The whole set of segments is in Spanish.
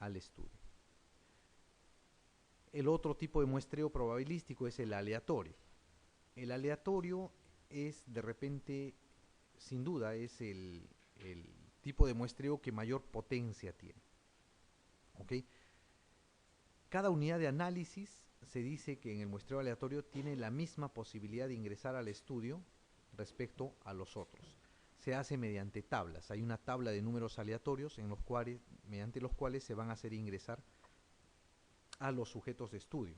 al estudio. El otro tipo de muestreo probabilístico es el aleatorio. El aleatorio es de repente, sin duda, es el tipo de muestreo que mayor potencia tiene. ¿Ok? Cada unidad de análisis se dice que en el muestreo aleatorio tiene la misma posibilidad de ingresar al estudio respecto a los otros. Se hace mediante tablas. Hay una tabla de números aleatorios mediante los cuales se van a hacer ingresar a los sujetos de estudio.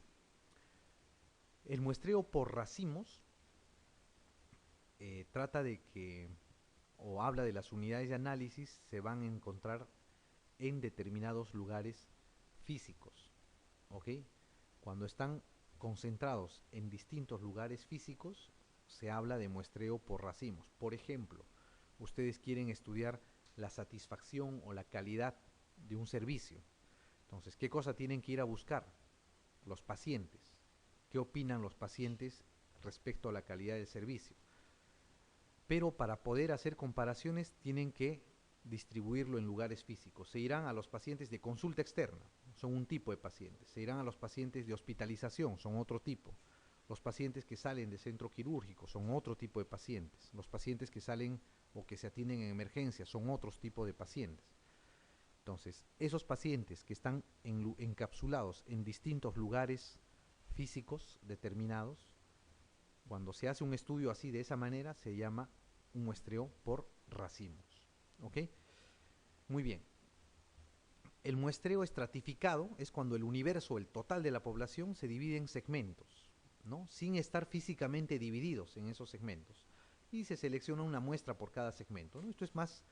El muestreo por racimos trata de que, o habla de las unidades de análisis se van a encontrar en determinados lugares físicos. ¿Ok? Cuando están concentrados en distintos lugares físicos, se habla de muestreo por racimos. Por ejemplo, ustedes quieren estudiar la satisfacción o la calidad de un servicio. Entonces, ¿qué cosa tienen que ir a buscar? Los pacientes. ¿Qué opinan los pacientes respecto a la calidad del servicio? Pero para poder hacer comparaciones tienen que distribuirlo en lugares físicos. Se irán a los pacientes de consulta externa, son un tipo de pacientes. Se irán a los pacientes de hospitalización, son otro tipo. Los pacientes que salen de centro quirúrgico son otro tipo de pacientes. Los pacientes que salen o que se atienden en emergencia son otros tipos de pacientes. Entonces, esos pacientes que están encapsulados en distintos lugares físicos determinados, cuando se hace un estudio así de esa manera, se llama un muestreo por racimos. ¿Ok? Muy bien. El muestreo estratificado es cuando el universo, el total de la población, se divide en segmentos, ¿no? Sin estar físicamente divididos en esos segmentos. Y se selecciona una muestra por cada segmento, ¿no? Esto es más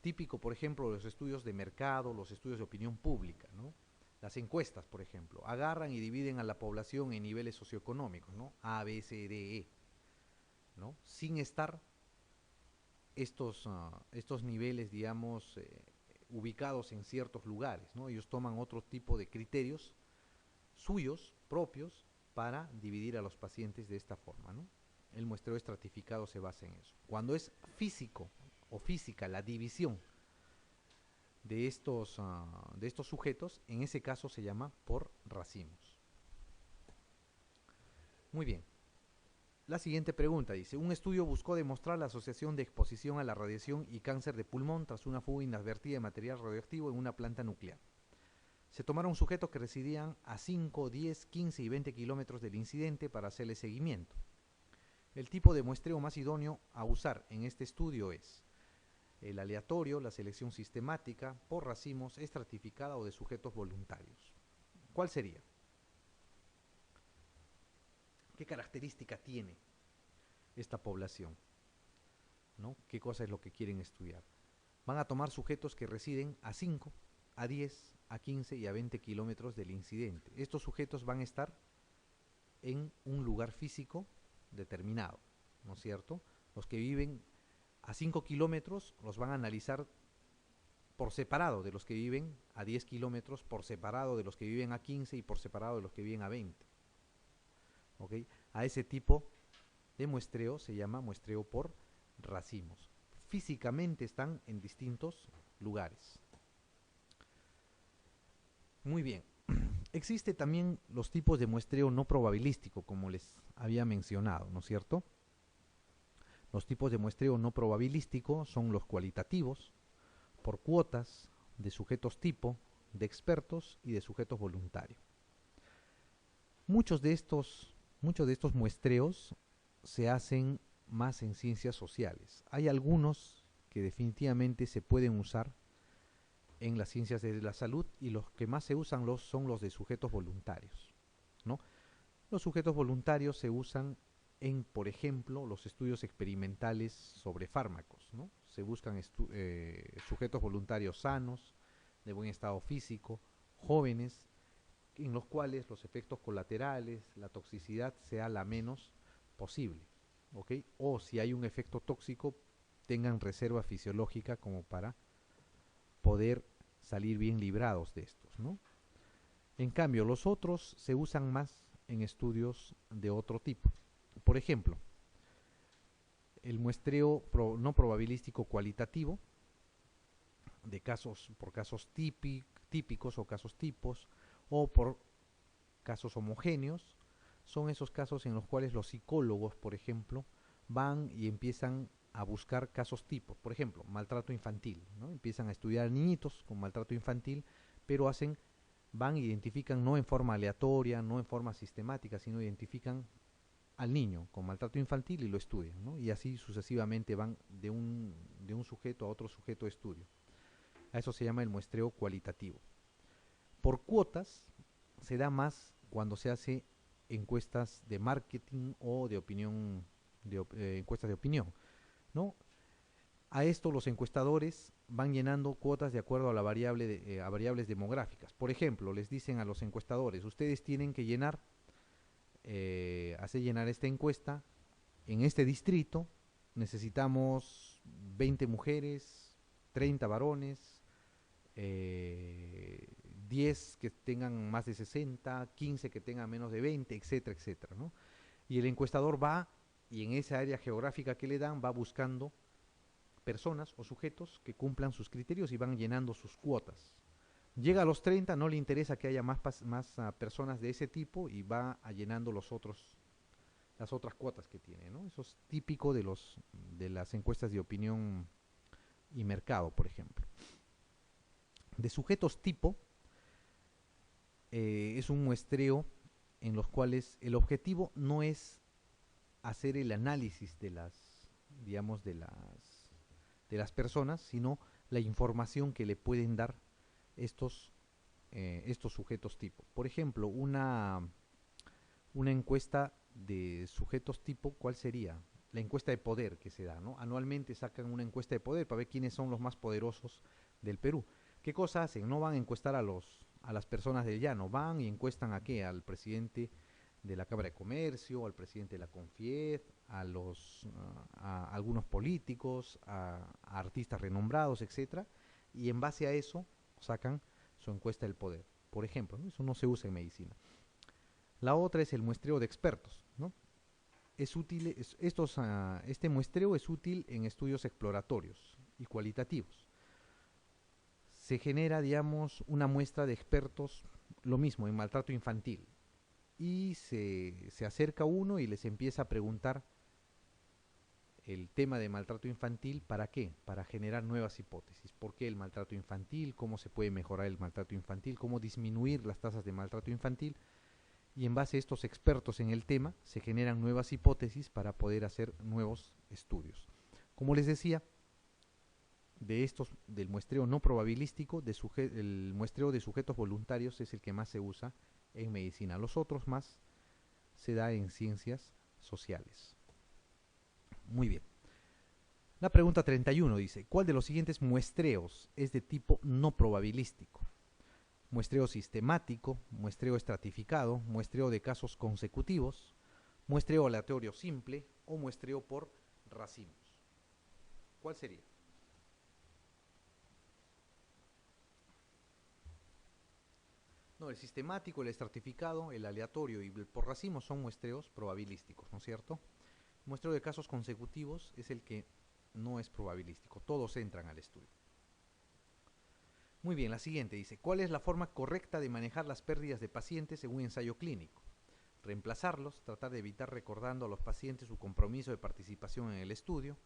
típico, por ejemplo, de los estudios de mercado, los estudios de opinión pública, ¿no? Las encuestas, por ejemplo, agarran y dividen a la población en niveles socioeconómicos, ¿no? A, B, C, D, E, ¿no? Sin estar estos niveles, digamos, ubicados en ciertos lugares, ¿no? Ellos toman otro tipo de criterios suyos, propios, para dividir a los pacientes de esta forma, ¿no? El muestreo estratificado se basa en eso. Cuando es físico o física la división de estos sujetos, en ese caso se llama por racimos. Muy bien. La siguiente pregunta dice, un estudio buscó demostrar la asociación de exposición a la radiación y cáncer de pulmón tras una fuga inadvertida de material radioactivo en una planta nuclear. Se tomaron sujetos que residían a 5, 10, 15 y 20 kilómetros del incidente para hacerle seguimiento. El tipo de muestreo más idóneo a usar en este estudio es el aleatorio, la selección sistemática, por racimos, estratificada o de sujetos voluntarios. ¿Cuál sería? ¿Qué característica tiene esta población? ¿No? ¿Qué cosa es lo que quieren estudiar? Van a tomar sujetos que residen a 5, a 10, a 15 y a 20 kilómetros del incidente. Estos sujetos van a estar en un lugar físico determinado, ¿no es cierto? Los que viven a 5 kilómetros los van a analizar por separado de los que viven a 10 kilómetros, por separado de los que viven a 15 y por separado de los que viven a 20. ¿Ok? A ese tipo de muestreo se llama muestreo por racimos. Físicamente están en distintos lugares. Muy bien. Existe también los tipos de muestreo no probabilístico, como les había mencionado, ¿no es cierto? Los tipos de muestreo no probabilístico son los cualitativos, por cuotas, de sujetos tipo, de expertos y de sujetos voluntarios. Muchos de estos muestreos se hacen más en ciencias sociales. Hay algunos que definitivamente se pueden usar en las ciencias de la salud y los que más se usan son los de sujetos voluntarios, ¿no? Los sujetos voluntarios se usan en, por ejemplo, los estudios experimentales sobre fármacos, ¿no? Se buscan sujetos voluntarios sanos, de buen estado físico, jóvenes, en los cuales los efectos colaterales, la toxicidad sea la menos posible, ¿ok? O si hay un efecto tóxico, tengan reserva fisiológica como para poder salir bien librados de estos, ¿no? En cambio, los otros se usan más en estudios de otro tipo. Por ejemplo, el muestreo no probabilístico cualitativo de casos por casos típicos o casos tipos, o por casos homogéneos. Son esos casos en los cuales los psicólogos, por ejemplo, van y empiezan a buscar casos tipos. Por ejemplo, maltrato infantil, ¿no? Empiezan a estudiar niñitos con maltrato infantil, pero van, identifican no en forma aleatoria, no en forma sistemática, sino identifican al niño con maltrato infantil y lo estudian, ¿no? Y así sucesivamente van de un sujeto a otro sujeto de estudio. A eso se llama el muestreo cualitativo. Por cuotas se da más cuando se hace encuestas de marketing o de opinión, encuestas de opinión, ¿no? A esto los encuestadores van llenando cuotas de acuerdo a a variables demográficas. Por ejemplo, les dicen a los encuestadores, ustedes tienen que hacer llenar esta encuesta en este distrito. Necesitamos 20 mujeres, 30 varones, 10 que tengan más de 60, 15 que tengan menos de 20, etcétera, etcétera, ¿no? Y el encuestador va y en esa área geográfica que le dan va buscando personas o sujetos que cumplan sus criterios y van llenando sus cuotas. Llega a los 30, no le interesa que haya más personas de ese tipo y va llenando las otras cuotas que tiene, ¿no? Eso es típico de las encuestas de opinión y mercado, por ejemplo. De sujetos tipo, es un muestreo en los cuales el objetivo no es hacer el análisis digamos, de las personas, sino la información que le pueden dar estos, estos sujetos tipo. Por ejemplo, una encuesta de sujetos tipo, ¿cuál sería? La encuesta de poder que se da, ¿no? Anualmente sacan una encuesta de poder para ver quiénes son los más poderosos del Perú. ¿Qué cosa hacen? No van a encuestar a las personas del llano, van y encuestan a qué, al presidente de la Cámara de Comercio, al presidente de la CONFIED, a algunos políticos, a artistas renombrados, etcétera, y en base a eso sacan su encuesta del poder. Por ejemplo, ¿no? Eso no se usa en medicina. La otra es el muestreo de expertos, ¿no? Es útil, este muestreo es útil en estudios exploratorios y cualitativos. Se genera, digamos, una muestra de expertos, lo mismo, en maltrato infantil. Y se acerca uno y les empieza a preguntar el tema de maltrato infantil, ¿para qué? Para generar nuevas hipótesis. ¿Por qué el maltrato infantil? ¿Cómo se puede mejorar el maltrato infantil? ¿Cómo disminuir las tasas de maltrato infantil? Y en base a estos expertos en el tema se generan nuevas hipótesis para poder hacer nuevos estudios. Como les decía, del muestreo no probabilístico, el muestreo de sujetos voluntarios es el que más se usa en medicina. Los otros más se da en ciencias sociales. Muy bien. La pregunta 31 dice, ¿cuál de los siguientes muestreos es de tipo no probabilístico? Muestreo sistemático, muestreo estratificado, muestreo de casos consecutivos, muestreo aleatorio simple o muestreo por racimos. ¿Cuál sería? No, el sistemático, el estratificado, el aleatorio y el por racimos son muestreos probabilísticos, ¿no es cierto? El muestreo de casos consecutivos es el que no es probabilístico, todos entran al estudio. Muy bien, la siguiente dice, ¿cuál es la forma correcta de manejar las pérdidas de pacientes en un ensayo clínico? Reemplazarlos, tratar de evitar recordando a los pacientes su compromiso de participación en el estudio.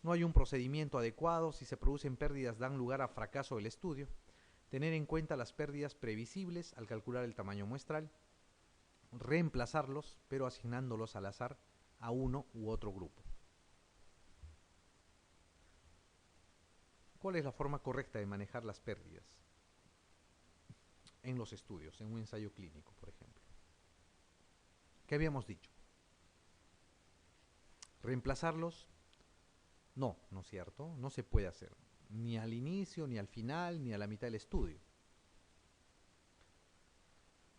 No hay un procedimiento adecuado, si se producen pérdidas dan lugar a fracaso del estudio. Tener en cuenta las pérdidas previsibles al calcular el tamaño muestral. Reemplazarlos, pero asignándolos al azar a uno u otro grupo. ¿Cuál es la forma correcta de manejar las pérdidas en los estudios, en un ensayo clínico, por ejemplo? ¿Qué habíamos dicho? Reemplazarlos, no, ¿no es cierto? No se puede hacer, ni al inicio, ni al final, ni a la mitad del estudio.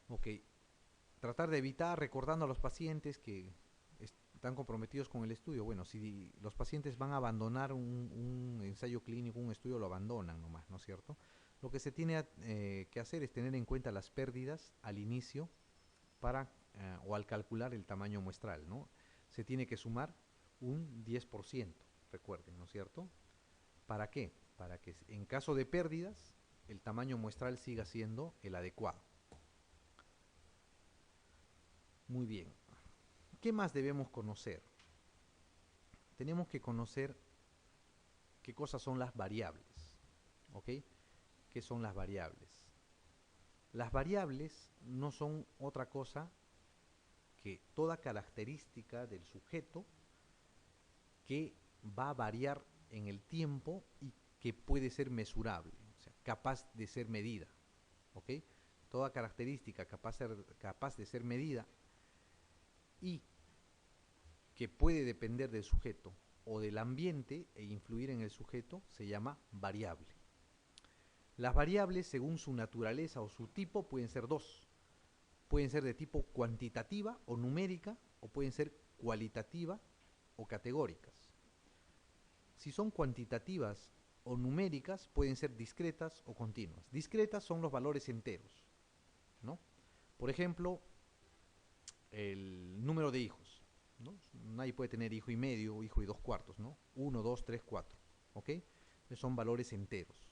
Ok, tratar de evitar recordando a los pacientes que están comprometidos con el estudio. Bueno, si los pacientes van a abandonar un ensayo clínico, un estudio, lo abandonan nomás, ¿no es cierto? Lo que se tiene que hacer es tener en cuenta las pérdidas al inicio o al calcular el tamaño muestral, ¿no? Se tiene que sumar un 10%, recuerden, ¿no es cierto? ¿Para qué? Para que en caso de pérdidas el tamaño muestral siga siendo el adecuado. Muy bien. ¿Qué más debemos conocer? Tenemos que conocer qué cosas son las variables. ¿Ok? ¿Qué son las variables? Las variables no son otra cosa que toda característica del sujeto que va a variar en el tiempo y que puede ser mesurable, o sea, capaz de ser medida. ¿Ok? Toda característica capaz de ser medida y que puede depender del sujeto o del ambiente e influir en el sujeto se llama variable. Las variables, según su naturaleza o su tipo, pueden ser dos. Pueden ser de tipo cuantitativa o numérica, o pueden ser cualitativa o categóricas. Si son cuantitativas o numéricas, pueden ser discretas o continuas. Discretas son los valores enteros, ¿no? Por ejemplo, el número de hijos, ¿no? Nadie puede tener hijo y medio o hijo y 2/4, ¿no? 1, 2, 3, 4, ¿ok? Son valores enteros.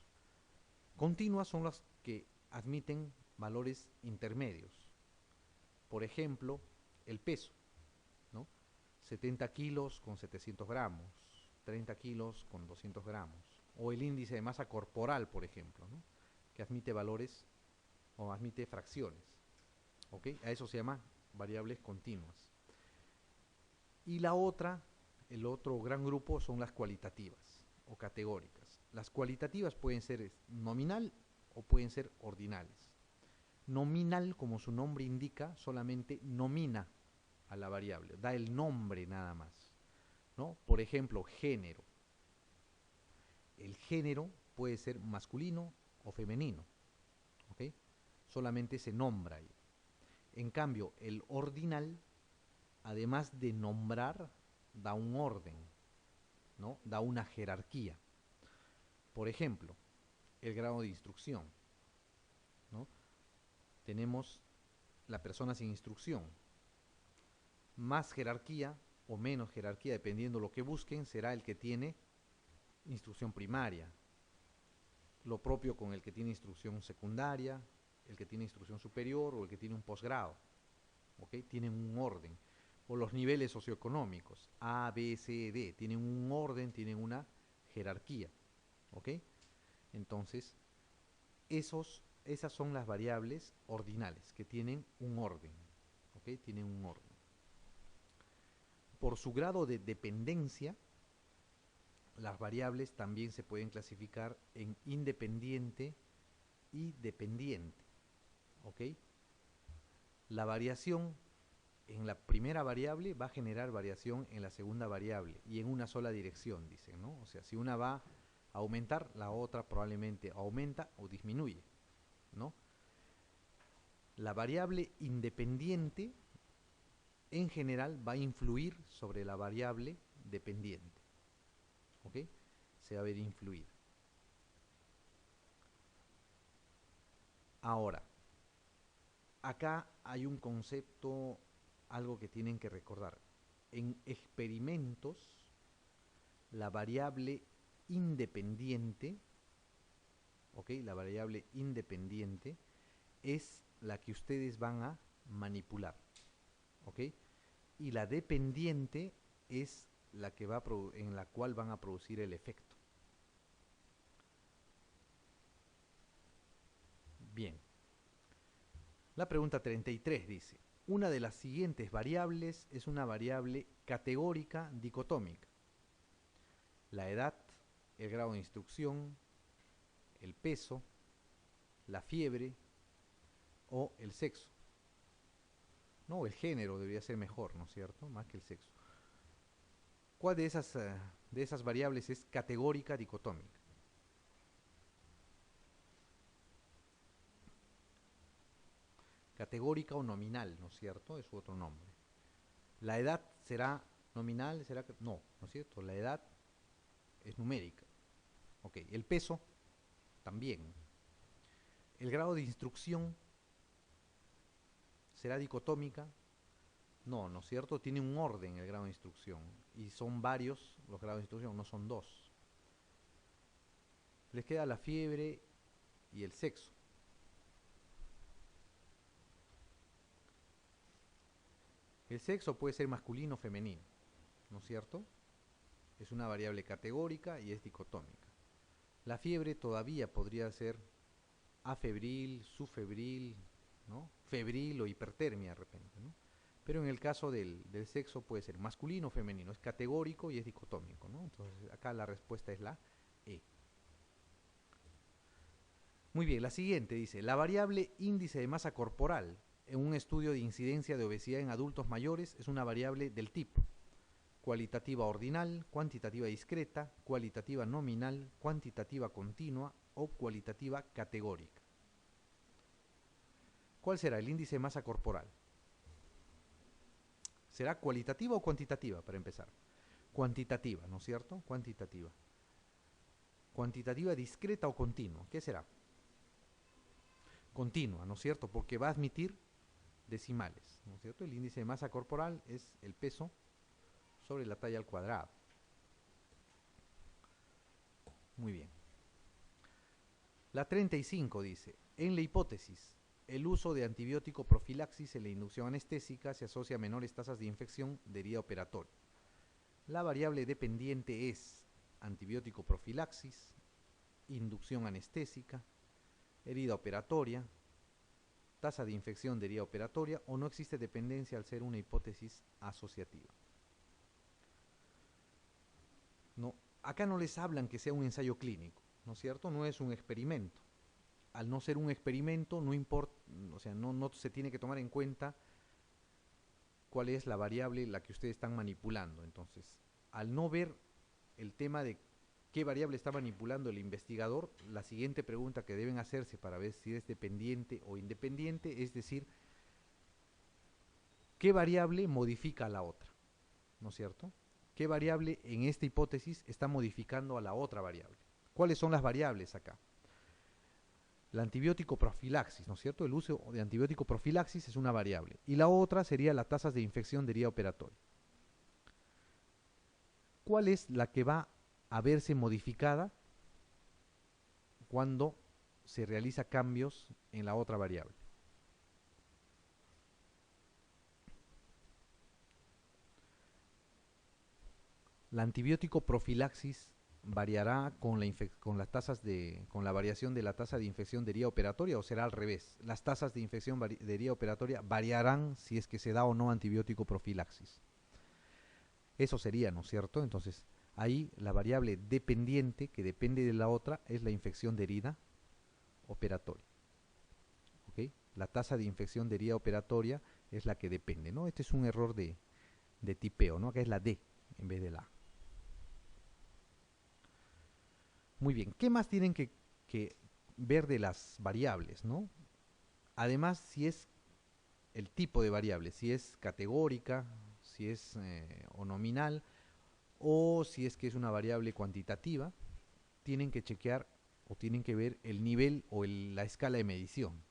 Continuas son las que admiten valores intermedios. Por ejemplo, el peso, ¿no? 70 kilos con 700 gramos, 30 kilos con 200 gramos. O el índice de masa corporal, por ejemplo, ¿no? Que admite valores o admite fracciones. ¿Ok? A eso se llama variables continuas. Y la otra, el otro gran grupo son las cualitativas o categóricas. Las cualitativas pueden ser nominal o pueden ser ordinales. Nominal, como su nombre indica, solamente nomina a la variable, da el nombre nada más, ¿no? Por ejemplo, género. El género puede ser masculino o femenino, ¿ok? Solamente se nombra ahí. En cambio, el ordinal, además de nombrar, da un orden, ¿no? Da una jerarquía. Por ejemplo, el grado de instrucción, ¿no? Tenemos la persona sin instrucción. Más jerarquía o menos jerarquía, dependiendo lo que busquen, será el que tiene instrucción primaria. Lo propio con el que tiene instrucción secundaria, el que tiene instrucción superior o el que tiene un posgrado. ¿Ok? Tienen un orden. O los niveles socioeconómicos, A, B, C, D, tienen un orden, tienen una jerarquía. ¿Ok? Entonces, esas son las variables ordinales, que tienen un orden. ¿Ok? Tienen un orden. Por su grado de dependencia, las variables también se pueden clasificar en independiente y dependiente. ¿Ok? La variación en la primera variable va a generar variación en la segunda variable y en una sola dirección, dicen, ¿no? O sea, si una va a aumentar, la otra probablemente aumenta o disminuye, ¿no? La variable independiente en general va a influir sobre la variable dependiente, ¿ok? Se va a ver influida. Ahora, acá hay un concepto, algo que tienen que recordar. En experimentos, la variable independiente, ¿ok? La variable independiente es la que ustedes van a manipular, ¿ok? Y la dependiente es la que en la cual van a producir el efecto. Bien. La pregunta 33 dice, una de las siguientes variables es una variable categórica dicotómica. La edad, el grado de instrucción, el peso, la fiebre o el sexo. No, el género debería ser mejor, ¿no es cierto? Más que el sexo. ¿Cuál de esas variables es categórica dicotómica? Categórica o nominal, ¿no es cierto? Es su otro nombre. La edad será nominal, será no, ¿no es cierto? La edad es numérica. Ok, el peso también. El grado de instrucción será dicotómica. No, ¿no es cierto? Tiene un orden el grado de instrucción y son varios los grados de instrucción, no son dos. Les queda la fiebre y el sexo. El sexo puede ser masculino o femenino, ¿no es cierto? Es una variable categórica y es dicotómica. La fiebre todavía podría ser afebril, subfebril, ¿no? Febril o hipertermia de repente, ¿no? Pero en el caso del sexo puede ser masculino o femenino, es categórico y es dicotómico, ¿no? Entonces acá la respuesta es la E. Muy bien, la siguiente dice, la variable índice de masa corporal en un estudio de incidencia de obesidad en adultos mayores es una variable del tipo cualitativa ordinal, cuantitativa discreta, cualitativa nominal, cuantitativa continua o cualitativa categórica. ¿Cuál será el índice de masa corporal? ¿Será cualitativa o cuantitativa para empezar? Cuantitativa, ¿no es cierto? Cuantitativa. Cuantitativa discreta o continua, ¿qué será? Continua, ¿no es cierto? Porque va a admitir decimales, ¿no es cierto? El índice de masa corporal es el peso sobre la talla al cuadrado. Muy bien. La 35 dice, en la hipótesis, el uso de antibiótico profilaxis en la inducción anestésica se asocia a menores tasas de infección de herida operatoria. La variable dependiente es antibiótico profilaxis, inducción anestésica, herida operatoria, tasa de infección de herida operatoria o no existe dependencia al ser una hipótesis asociativa. No, acá no les hablan que sea un ensayo clínico, ¿no es cierto? No es un experimento. Al no ser un experimento, no importa, o sea, no se tiene que tomar en cuenta cuál es la variable la que ustedes están manipulando. Entonces, al no ver el tema de qué variable está manipulando el investigador, la siguiente pregunta que deben hacerse para ver si es dependiente o independiente, es decir, ¿qué variable modifica a la otra? ¿No es cierto? ¿Qué variable en esta hipótesis está modificando a la otra variable? ¿Cuáles son las variables acá? El antibiótico profilaxis, ¿no es cierto? El uso de antibiótico profilaxis es una variable. Y la otra sería las tasas de infección de herida operatoria. ¿Cuál es la que va a verse modificada cuando se realiza cambios en la otra variable? El antibiótico profilaxis variará con la variación de la tasa de infección de herida operatoria o será al revés. Las tasas de infección de herida operatoria variarán si es que se da o no antibiótico profilaxis. Eso sería, ¿no es cierto? Entonces, ahí la variable dependiente, que depende de la otra, es la infección de herida operatoria. ¿Ok? La tasa de infección de herida operatoria es la que depende, ¿no? Este es un error de tipeo, ¿no? Que es la D en vez de la A. Muy bien, ¿qué más tienen que ver de las variables, ¿no? Además, si es el tipo de variable, si es categórica, si es o nominal, o si es que es una variable cuantitativa, tienen que chequear o tienen que ver el nivel o la escala de medición.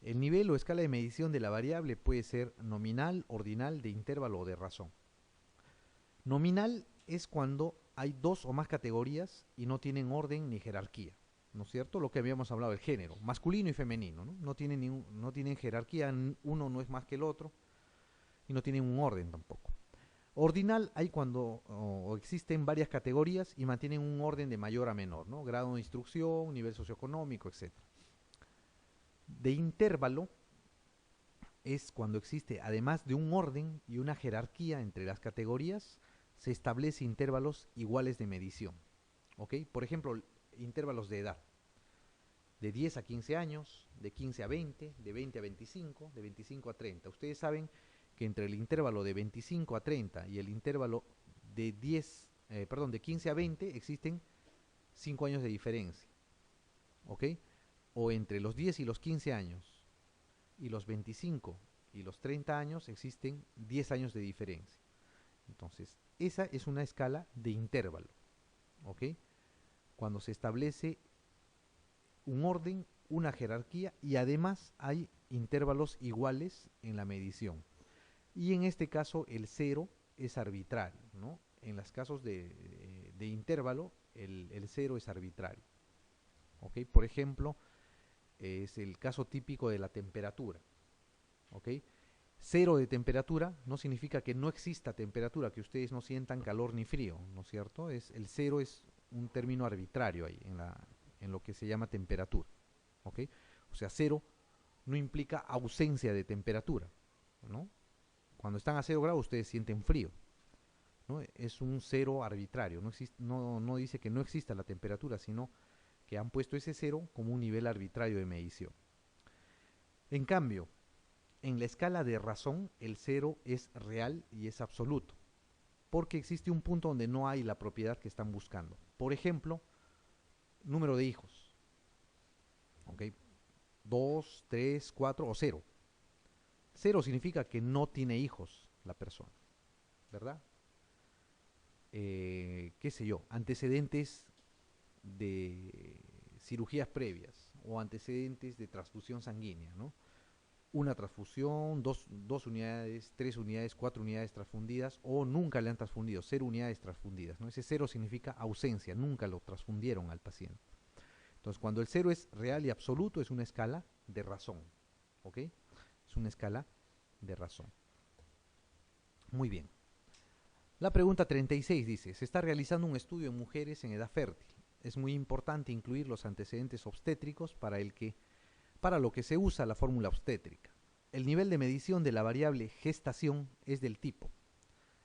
El nivel o escala de medición de la variable puede ser nominal, ordinal, de intervalo o de razón. Nominal es cuando hay dos o más categorías y no tienen orden ni jerarquía, ¿no es cierto? Lo que habíamos hablado del género, masculino y femenino, ¿no? No tienen jerarquía, uno no es más que el otro y no tienen un orden tampoco. Ordinal hay cuando existen varias categorías y mantienen un orden de mayor a menor, ¿no? Grado de instrucción, nivel socioeconómico, etc. De intervalo es cuando existe, además de un orden y una jerarquía entre las categorías, se establece intervalos iguales de medición. ¿Ok? Por ejemplo, intervalos de edad. De 10 a 15 años, de 15 a 20, de 20 a 25, de 25 a 30. Ustedes saben que entre el intervalo de 25 a 30 y el intervalo de 15 a 20 existen 5 años de diferencia. ¿Ok? O entre los 10 y los 15 años y los 25 y los 30 años existen 10 años de diferencia. Entonces, esa es una escala de intervalo. ¿Ok? Cuando se establece un orden, una jerarquía y además hay intervalos iguales en la medición. Y en este caso el cero es arbitrario, ¿no? En los casos de intervalo el cero es arbitrario. ¿ok? Por ejemplo, es el caso típico de la temperatura, ¿ok? Cero de temperatura no significa que no exista temperatura, que ustedes no sientan calor ni frío, ¿no es cierto? El cero es un término arbitrario ahí, en lo que se llama temperatura, ¿ok? O sea, cero no implica ausencia de temperatura, ¿no? Cuando están a 0 grados ustedes sienten frío, ¿no? Es un cero arbitrario, no dice que no exista la temperatura, sino que han puesto ese cero como un nivel arbitrario de medición. En cambio, en la escala de razón, el cero es real y es absoluto, porque existe un punto donde no hay la propiedad que están buscando. Por ejemplo, número de hijos, ¿ok? 2, 3, 4 o cero. Cero significa que no tiene hijos la persona, ¿verdad? Qué sé yo, antecedentes de cirugías previas o antecedentes de transfusión sanguínea, ¿no? Una transfusión, dos unidades, 3 unidades, 4 unidades transfundidas o nunca le han transfundido, 0 unidades transfundidas, ¿no? Ese cero significa ausencia, nunca lo transfundieron al paciente. Entonces, cuando el cero es real y absoluto, es una escala de razón, ¿ok? Es una escala de razón. Muy bien. La pregunta 36 dice, se está realizando un estudio en mujeres en edad fértil. Es muy importante incluir los antecedentes obstétricos para lo que se usa la fórmula obstétrica. El nivel de medición de la variable gestación es del tipo,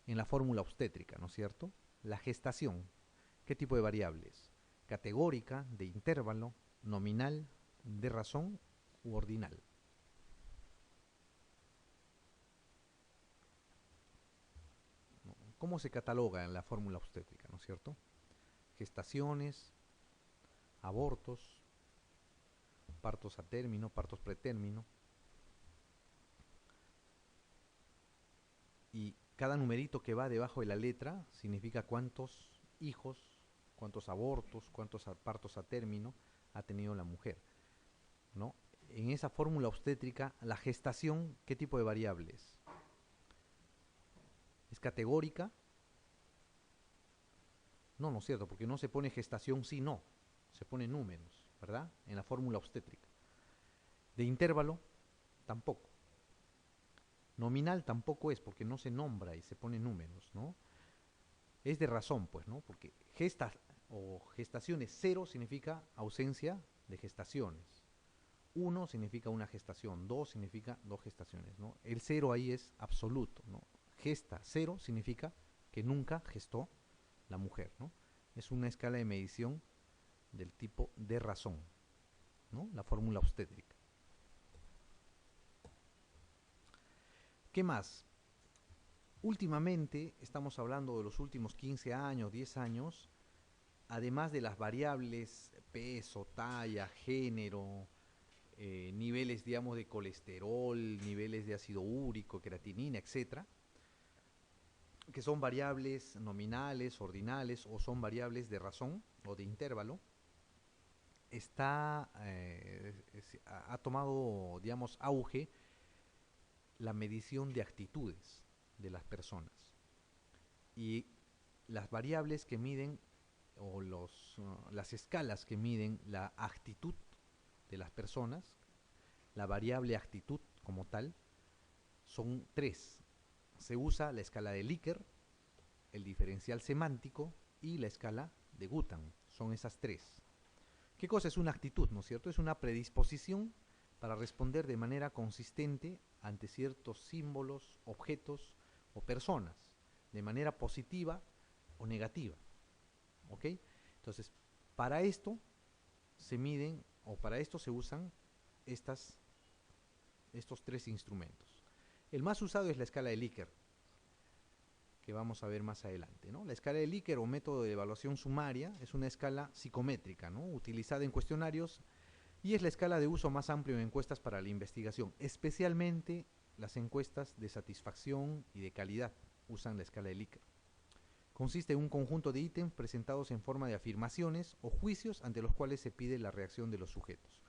en la fórmula obstétrica, ¿no es cierto? La gestación, ¿qué tipo de variable es? Categórica, de intervalo, nominal, de razón u ordinal. ¿Cómo se cataloga en la fórmula obstétrica, ¿no es cierto? Gestaciones, abortos, partos a término, partos pretérmino. Y cada numerito que va debajo de la letra significa cuántos hijos, cuántos abortos, cuántos partos a término ha tenido la mujer, ¿no? En esa fórmula obstétrica, la gestación, ¿qué tipo de variable es? ¿Es categórica? No, no es cierto, porque no se pone gestación sí, no. Se pone números, ¿verdad? En la fórmula obstétrica. De intervalo, tampoco. Nominal tampoco es, porque no se nombra y se pone números, ¿no? Es de razón, pues, ¿no? Porque gestaciones, 0 significa ausencia de gestaciones. 1 significa una gestación, 2 significa 2 gestaciones, ¿no? El 0 ahí es absoluto, ¿no? Gesta 0 significa que nunca gestó la mujer, ¿no? Es una escala de medición del tipo de razón, ¿no? La fórmula obstétrica. ¿Qué más? Últimamente, estamos hablando de los últimos 15 años, 10 años, además de las variables peso, talla, género, niveles, digamos, de colesterol, niveles de ácido úrico, creatinina, etcétera, que son variables nominales, ordinales o son variables de razón o de intervalo, ha tomado, digamos, auge la medición de actitudes de las personas. Y las variables que miden o las escalas que miden la actitud de las personas, la variable actitud como tal, son 3. Se usa la escala de Likert, el diferencial semántico y la escala de Gutham. Son esas 3. ¿Qué cosa es una actitud, no es cierto? Es una predisposición para responder de manera consistente ante ciertos símbolos, objetos o personas, de manera positiva o negativa, ¿ok? Entonces, para esto se miden o para esto se usan estos 3 instrumentos. El más usado es la escala de Likert, que vamos a ver más adelante, ¿no? La escala de Likert o método de evaluación sumaria es una escala psicométrica, ¿no? Utilizada en cuestionarios y es la escala de uso más amplio en encuestas para la investigación, especialmente las encuestas de satisfacción y de calidad usan la escala de Likert. Consiste en un conjunto de ítems presentados en forma de afirmaciones o juicios ante los cuales se pide la reacción de los sujetos.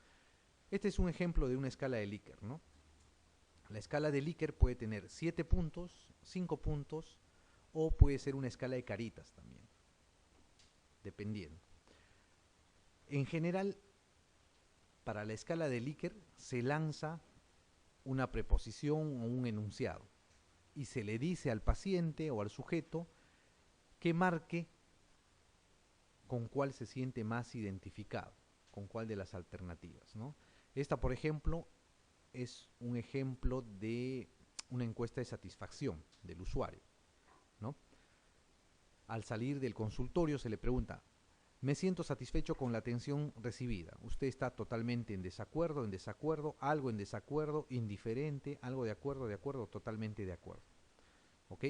Este es un ejemplo de una escala de Likert, ¿no? La escala de Likert puede tener 7 puntos, 5 puntos o puede ser una escala de caritas también, dependiendo. En general, para la escala de Likert se lanza una preposición o un enunciado y se le dice al paciente o al sujeto que marque con cuál se siente más identificado, con cuál de las alternativas, ¿no? Esta, por ejemplo, es un ejemplo de una encuesta de satisfacción del usuario, ¿no? Al salir del consultorio se le pregunta: me siento satisfecho con la atención recibida. Usted está totalmente en desacuerdo, algo en desacuerdo, indiferente, algo de acuerdo, totalmente de acuerdo. ¿Ok?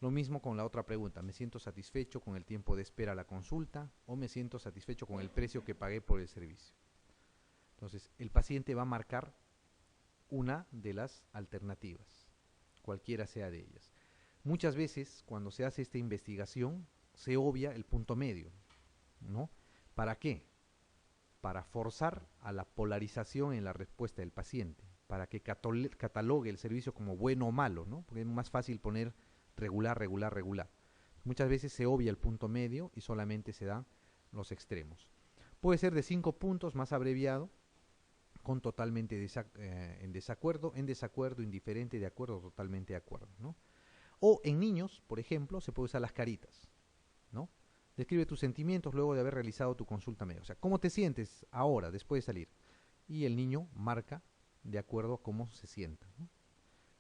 Lo mismo con la otra pregunta: me siento satisfecho con el tiempo de espera a la consulta o me siento satisfecho con el precio que pagué por el servicio. Entonces, el paciente va a marcar una de las alternativas, cualquiera sea de ellas. Muchas veces, cuando se hace esta investigación, se obvia el punto medio, ¿no? ¿Para qué? Para forzar a la polarización en la respuesta del paciente, para que catalogue el servicio como bueno o malo, ¿no? Porque es más fácil poner regular, regular, regular. Muchas veces se obvia el punto medio y solamente se dan los extremos. Puede ser de 5 puntos, más abreviado, con totalmente en desacuerdo, indiferente, de acuerdo, totalmente de acuerdo, ¿no? O en niños, por ejemplo, se puede usar las caritas, ¿no? Describe tus sentimientos luego de haber realizado tu consulta médica. O sea, ¿cómo te sientes ahora, después de salir? Y el niño marca de acuerdo a cómo se sienta, ¿no?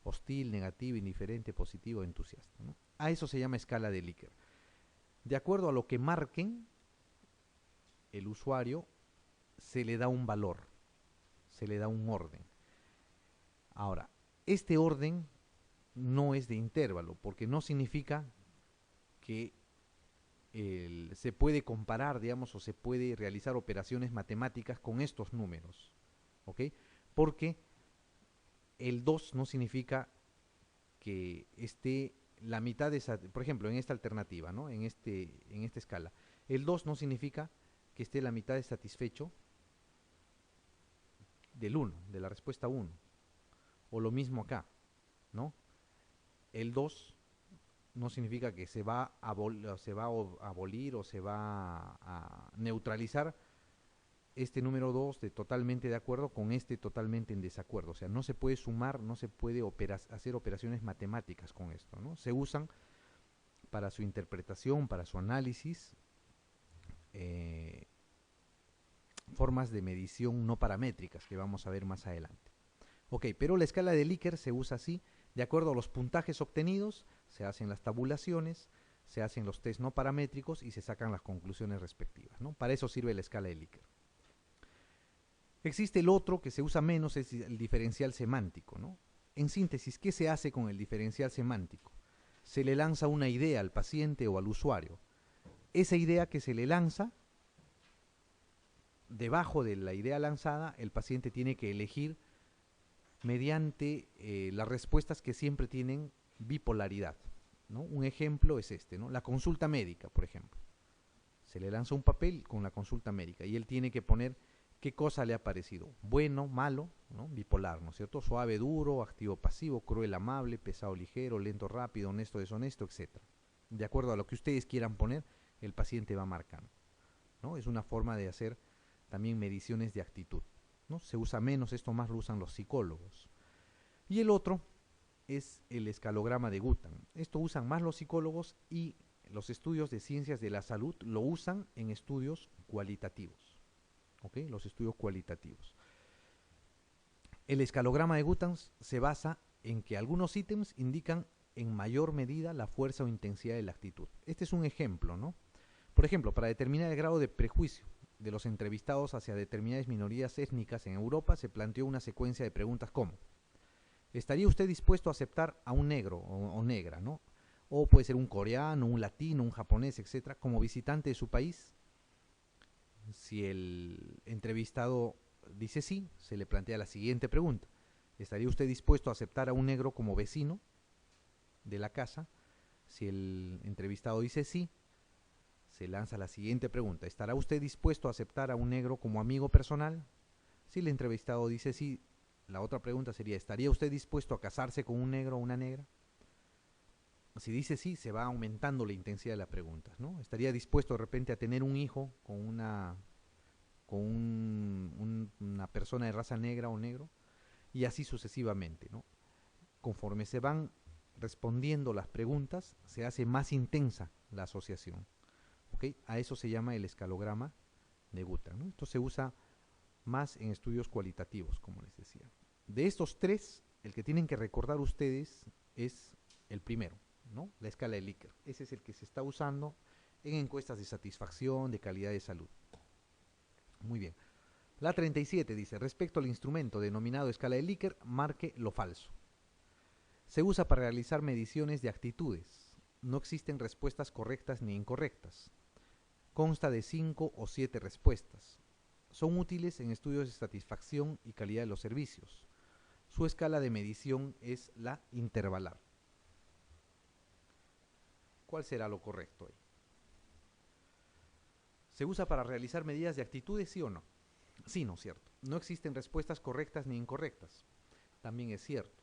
Hostil, negativo, indiferente, positivo, entusiasta, ¿no? A eso se llama escala de Likert. De acuerdo a lo que marquen, el usuario se le da un valor, se le da un orden. Ahora, este orden no es de intervalo, porque no significa que se puede comparar, digamos, o se puede realizar operaciones matemáticas con estos números, ¿ok? Porque el 2 no significa que esté la mitad de esa, por ejemplo, en esta alternativa, ¿no? En esta escala, el 2 no significa que esté la mitad de satisfecho del 1, de la respuesta 1, o lo mismo acá, ¿no? El 2 no significa que se va a abolir o se va a neutralizar este número 2 de totalmente de acuerdo con este totalmente en desacuerdo. O sea, no se puede sumar, no se puede hacer operaciones matemáticas con esto, ¿no? Se usan para su interpretación, para su análisis, formas de medición no paramétricas que vamos a ver más adelante. Ok, pero la escala de Likert se usa así: de acuerdo a los puntajes obtenidos, se hacen las tabulaciones, se hacen los test no paramétricos y se sacan las conclusiones respectivas, ¿no? Para eso sirve la escala de Likert. Existe el otro que se usa menos, es el diferencial semántico, ¿no? En síntesis, ¿qué se hace con el diferencial semántico? Se le lanza una idea al paciente o al usuario. Esa idea que se le lanza, debajo de la idea lanzada, el paciente tiene que elegir mediante las respuestas que siempre tienen bipolaridad, ¿no? Un ejemplo es este, ¿no? La consulta médica, por ejemplo. Se le lanza un papel con la consulta médica y él tiene que poner qué cosa le ha parecido: bueno, malo, ¿no? Bipolar, ¿no es cierto? Suave, duro, activo, pasivo, cruel, amable, pesado, ligero, lento, rápido, honesto, deshonesto, etc. De acuerdo a lo que ustedes quieran poner, el paciente va marcando, ¿no? Es una forma de hacer también mediciones de actitud, ¿no? Se usa menos, esto más lo usan los psicólogos. Y el otro es el escalograma de Guttman. Esto usan más los psicólogos y los estudios de ciencias de la salud lo usan en estudios cualitativos. ¿Ok? Los estudios cualitativos. El escalograma de Guttman se basa en que algunos ítems indican en mayor medida la fuerza o intensidad de la actitud. Este es un ejemplo, ¿no? Por ejemplo, para determinar el grado de prejuicio de los entrevistados hacia determinadas minorías étnicas en Europa, se planteó una secuencia de preguntas como: ¿estaría usted dispuesto a aceptar a un negro o negra, ¿no? O puede ser un coreano, un latino, un japonés, etcétera, como visitante de su país? Si el entrevistado dice sí, se le plantea la siguiente pregunta: ¿estaría usted dispuesto a aceptar a un negro como vecino de la casa? Si el entrevistado dice sí, se lanza la siguiente pregunta: ¿estará usted dispuesto a aceptar a un negro como amigo personal? Si el entrevistado dice sí, la otra pregunta sería: ¿estaría usted dispuesto a casarse con un negro o una negra? Si dice sí, se va aumentando la intensidad de las preguntas, ¿no? ¿Estaría dispuesto de repente a tener un hijo con con una persona de raza negra o negro, y así sucesivamente, ¿no? Conforme se van respondiendo las preguntas, se hace más intensa la asociación. ¿Ok? A eso se llama el escalograma de Guttag, ¿no? Esto se usa más en estudios cualitativos, como les decía. De estos tres, el que tienen que recordar ustedes es el primero, ¿no? La escala de Likert. Ese es el que se está usando en encuestas de satisfacción, de calidad de salud. Muy bien. La 37 dice, respecto al instrumento denominado escala de Likert, marque lo falso. Se usa para realizar mediciones de actitudes. No existen respuestas correctas ni incorrectas. Consta de 5 o 7 respuestas. Son útiles en estudios de satisfacción y calidad de los servicios. Su escala de medición es la intervalar. ¿Cuál será lo correcto ahí? ¿Se usa para realizar medidas de actitudes, sí o no? Sí, no es cierto. No existen respuestas correctas ni incorrectas. También es cierto.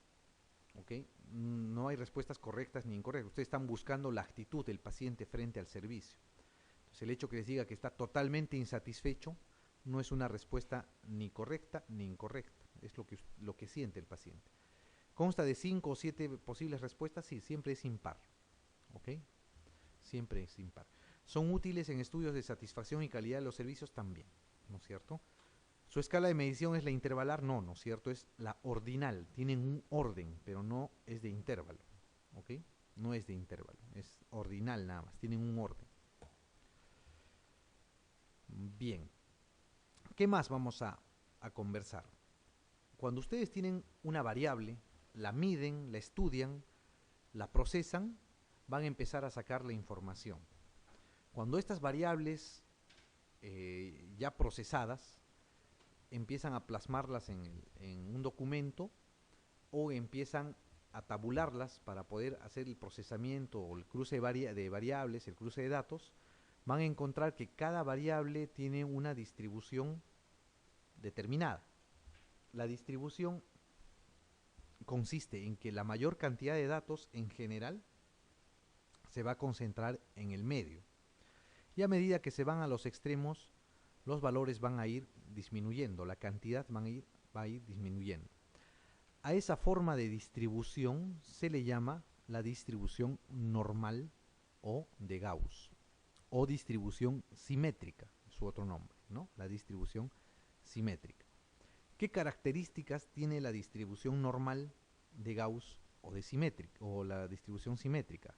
¿Ok? No hay respuestas correctas ni incorrectas. Ustedes están buscando la actitud del paciente frente al servicio. Entonces, el hecho que les diga que está totalmente insatisfecho no es una respuesta ni correcta ni incorrecta. Es lo que siente el paciente. ¿Consta de 5 o 7 posibles respuestas? Sí, siempre es impar. ¿Ok? Siempre es impar. ¿Son útiles en estudios de satisfacción y calidad de los servicios? También, ¿no es cierto? ¿Su escala de medición es la intervalar? No, ¿no es cierto? Es la ordinal. Tienen un orden, pero no es de intervalo. ¿Ok? No es de intervalo. Es ordinal nada más. Tienen un orden. Bien. ¿Qué más vamos a conversar? Cuando ustedes tienen una variable, la miden, la estudian, la procesan, van a empezar a sacar la información. Cuando estas variables ya procesadas empiezan a plasmarlas en un documento o empiezan a tabularlas para poder hacer el procesamiento o el cruce de variables, el cruce de datos, van a encontrar que cada variable tiene una distribución determinada. La distribución consiste en que la mayor cantidad de datos en general se va a concentrar en el medio. Y a medida que se van a los extremos, los valores van a ir disminuyendo, la cantidad va a ir disminuyendo. A esa forma de distribución se le llama la distribución normal o de Gauss, o distribución simétrica, su otro nombre, ¿no? La distribución simétrica. ¿Qué características tiene la distribución normal de Gauss o de simétrica, o la distribución simétrica?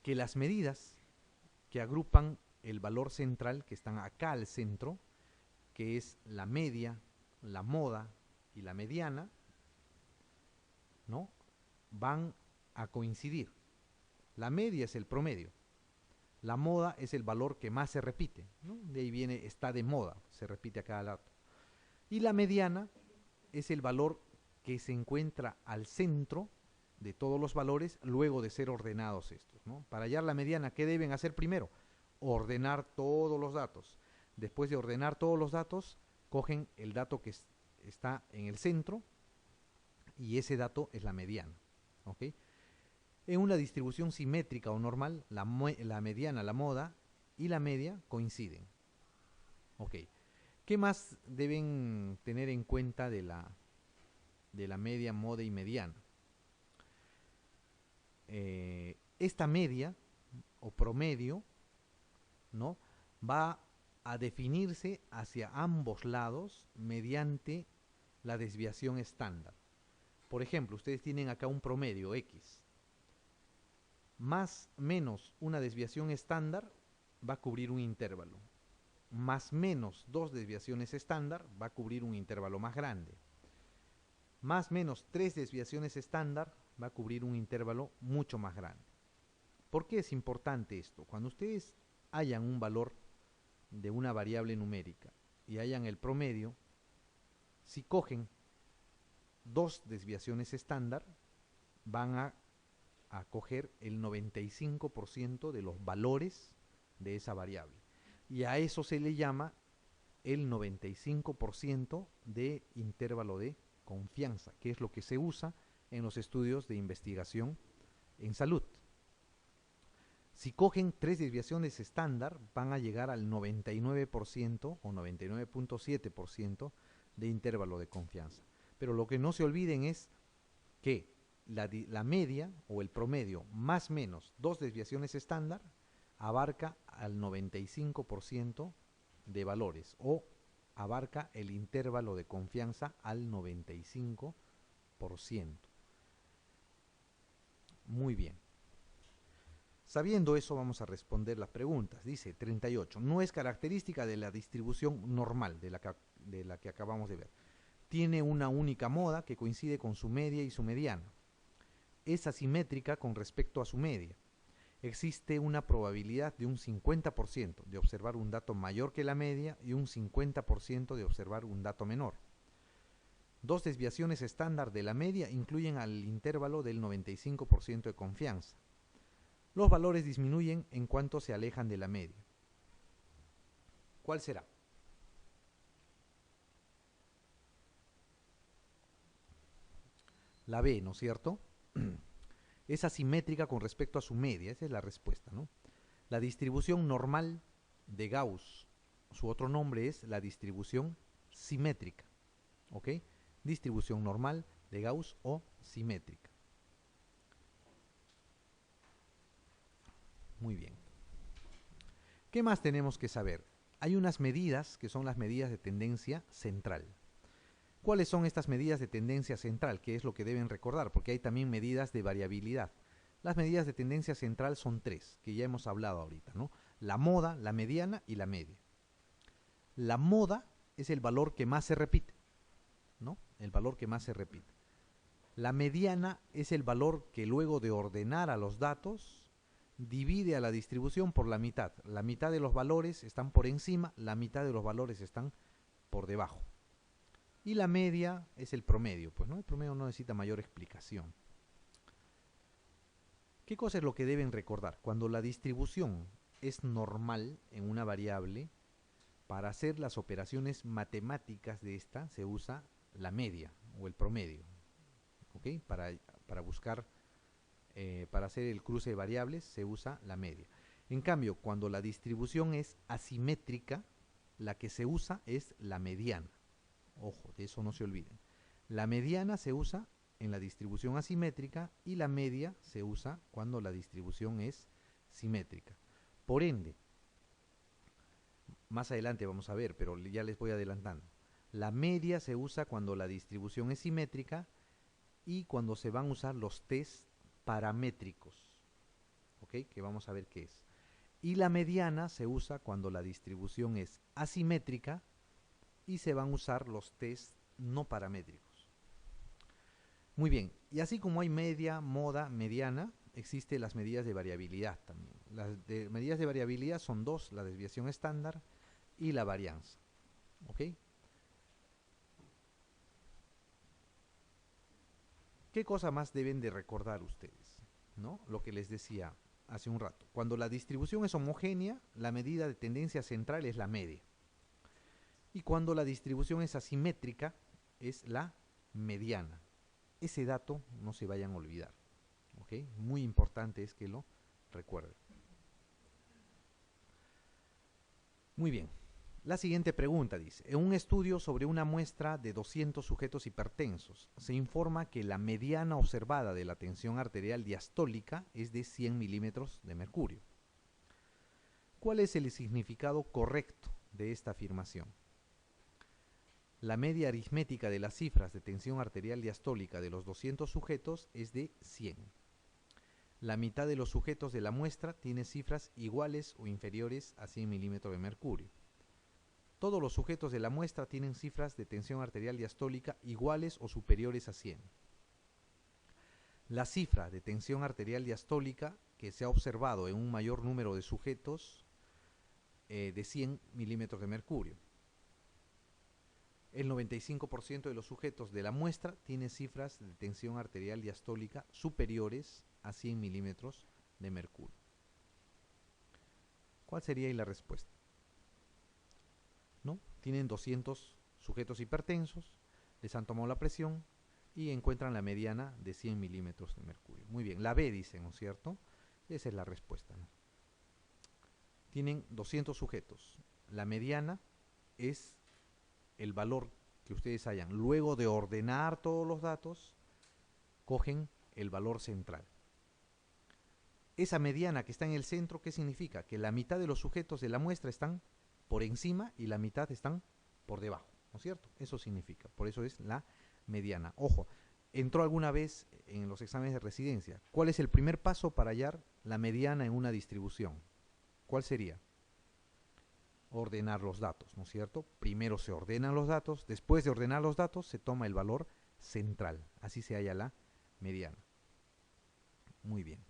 Que las medidas que agrupan el valor central, que están acá al centro, que es la media, la moda y la mediana, ¿no? Van a coincidir. La media es el promedio. La moda es el valor que más se repite, ¿no? De ahí viene, está de moda, se repite a cada lado. Y la mediana es el valor que se encuentra al centro de todos los valores luego de ser ordenados estos, ¿no? Para hallar la mediana, ¿qué deben hacer primero? Ordenar todos los datos. Después de ordenar todos los datos, cogen el dato que está en el centro y ese dato es la mediana. ¿Ok? En una distribución simétrica o normal, la mediana, la moda y la media coinciden. ¿Ok? ¿Qué más deben tener en cuenta de la media, moda y mediana? Esta media o promedio, ¿no? Va a definirse hacia ambos lados mediante la desviación estándar. Por ejemplo, ustedes tienen acá un promedio X. Más menos una desviación estándar va a cubrir un intervalo. Más menos dos desviaciones estándar va a cubrir un intervalo más grande. Más menos tres desviaciones estándar va a cubrir un intervalo mucho más grande. ¿Por qué es importante esto? Cuando ustedes hallan un valor de una variable numérica y hallan el promedio, si cogen dos desviaciones estándar, van a coger el 95% de los valores de esa variable. Y a eso se le llama el 95% de intervalo de confianza, que es lo que se usa en los estudios de investigación en salud. Si cogen 3 desviaciones estándar, van a llegar al 99% o 99.7% de intervalo de confianza. Pero lo que no se olviden es que la media o el promedio más menos 2 desviaciones estándar abarca al 95% de valores o abarca el intervalo de confianza al 95%. Muy bien. Sabiendo eso, vamos a responder las preguntas. Dice 38. No es característica de la distribución normal de la que acabamos de ver. Tiene una única moda que coincide con su media y su mediana. Es asimétrica con respecto a su media. Existe una probabilidad de un 50% de observar un dato mayor que la media y un 50% de observar un dato menor. 2 desviaciones estándar de la media incluyen al intervalo del 95% de confianza. Los valores disminuyen en cuanto se alejan de la media. ¿Cuál será? La B, ¿no es cierto? Es asimétrica con respecto a su media, esa es la respuesta, ¿no? La distribución normal de Gauss, su otro nombre es la distribución simétrica, ¿ok? Distribución normal de Gauss o simétrica. Muy bien. ¿Qué más tenemos que saber? Hay unas medidas que son las medidas de tendencia central. ¿Cuáles son estas medidas de tendencia central? ¿Qué es lo que deben recordar? Porque hay también medidas de variabilidad. Las medidas de tendencia central son 3, que ya hemos hablado ahorita, ¿no? La moda, la mediana y la media. La moda es el valor que más se repite, ¿no? El valor que más se repite. La mediana es el valor que luego de ordenar a los datos divide a la distribución por la mitad. La mitad de los valores están por encima, la mitad de los valores están por debajo. Y la media es el promedio, pues, ¿no? El promedio no necesita mayor explicación. ¿Qué cosa es lo que deben recordar? Cuando la distribución es normal en una variable, para hacer las operaciones matemáticas de esta se usa la media o el promedio, ¿ok? Para buscar, para hacer el cruce de variables se usa la media. En cambio, cuando la distribución es asimétrica, la que se usa es la mediana. Ojo, de eso no se olviden. La mediana se usa en la distribución asimétrica y la media se usa cuando la distribución es simétrica. Por ende, más adelante vamos a ver, pero ya les voy adelantando. La media se usa cuando la distribución es simétrica y cuando se van a usar los test paramétricos, ¿ok? Que vamos a ver qué es. Y la mediana se usa cuando la distribución es asimétrica y se van a usar los test no paramétricos. Muy bien, y así como hay media, moda, mediana, existen las medidas de variabilidad también. Las medidas de variabilidad son 2, la desviación estándar y la varianza, ¿ok? ¿Qué cosa más deben de recordar ustedes? ¿No? Lo que les decía hace un rato. Cuando la distribución es homogénea, la medida de tendencia central es la media. Y cuando la distribución es asimétrica, es la mediana. Ese dato no se vayan a olvidar, ¿ok? Muy importante es que lo recuerden. Muy bien. La siguiente pregunta dice, en un estudio sobre una muestra de 200 sujetos hipertensos, se informa que la mediana observada de la tensión arterial diastólica es de 100 milímetros de mercurio. ¿Cuál es el significado correcto de esta afirmación? La media aritmética de las cifras de tensión arterial diastólica de los 200 sujetos es de 100. La mitad de los sujetos de la muestra tiene cifras iguales o inferiores a 100 milímetros de mercurio. Todos los sujetos de la muestra tienen cifras de tensión arterial diastólica iguales o superiores a 100. La cifra de tensión arterial diastólica que se ha observado en un mayor número de sujetos de 100 milímetros de mercurio. El 95% de los sujetos de la muestra tiene cifras de tensión arterial diastólica superiores a 100 milímetros de mercurio. ¿Cuál sería ahí la respuesta? ¿No? Tienen 200 sujetos hipertensos, les han tomado la presión y encuentran la mediana de 100 milímetros de mercurio. Muy bien, la B dicen, ¿no es cierto? Esa es la respuesta, ¿no? Tienen 200 sujetos. La mediana es el valor que ustedes hayan. Luego de ordenar todos los datos, cogen el valor central. Esa mediana que está en el centro, ¿qué significa? Que la mitad de los sujetos de la muestra están por encima y la mitad están por debajo, ¿no es cierto? Eso significa, por eso es la mediana. Ojo, entró alguna vez en los exámenes de residencia. ¿Cuál es el primer paso para hallar la mediana en una distribución? ¿Cuál sería? Ordenar los datos, ¿no es cierto? Primero se ordenan los datos, después de ordenar los datos se toma el valor central, así se halla la mediana. Muy bien.